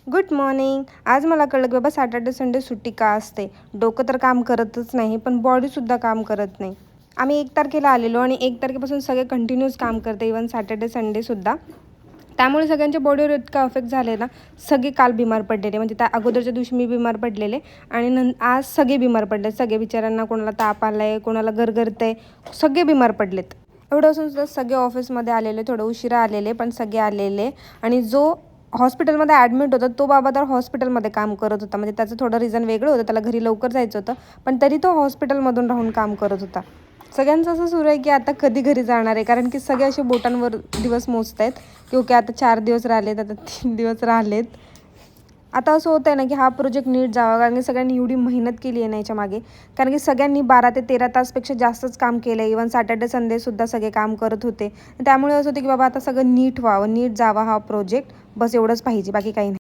Good morning. आज मला कळलं की बाबा सॅटर्डे संडे सुट्टी का असते. डोकं तर काम करतच नाही, पण बॉडीसुद्धा काम करत नाही. आम्ही 1 तारखेला आलेलो आणि 1 तारखेपासून सगळे कंटिन्यूअस काम करते, इवन सॅटर्डे संडेसुद्धा. त्यामुळे सगळ्यांच्या बॉडीवर इतका अफेक्ट झाले ना, सगळे काल बिमार पडलेले. म्हणजे त्या अगोदरच्या दिवशी मी बिमार पडलेले आणि आज सगळे बिमार पडले. सगळे बिचाऱ्यांना कोणाला ताप आला आहे, कोणाला गरगरतंय, सगळे बिमार पडलेत. एवढं असून सुद्धा सगळे ऑफिसमध्ये आलेले, थोडं उशिरा आलेले, पण सगळे आलेले. आणि जो हॉस्पिटलमध्ये ॲडमिट होता तो बाबा तर हॉस्पिटलमध्ये काम करत होता. म्हणजे त्याचं थोडं रिझन वेगळं होतं, त्याला घरी लवकर जायचं होतं, पण तरी तो हॉस्पिटलमधून राहून काम करत होता. सगळ्यांचं असं सुरू आहे की आता कधी घरी जाणार आहे, कारण की सगळे असे बोटांवर दिवस मोजत आहेत की ओके आता 4 दिवस राहिलेत, आता 3 दिवस राहिलेत. आता असं होतं आहे ना की हा प्रोजेक्ट नीट जावा, कारण की सगळ्यांनी एवढी मेहनत केली आहे ना याच्यामागे. कारण की सगळ्यांनी 12 ते 13 तासपेक्षा जास्तच काम केलं आहे. इवन सॅटर्डे संडेसुद्धा सगळे काम करत होते. त्यामुळे असं होतं की बाबा आता सगळं नीट व्हावं, नीट जावा हा प्रोजेक्ट. बस एवढंच पाहिजे, बाकी काही नाही.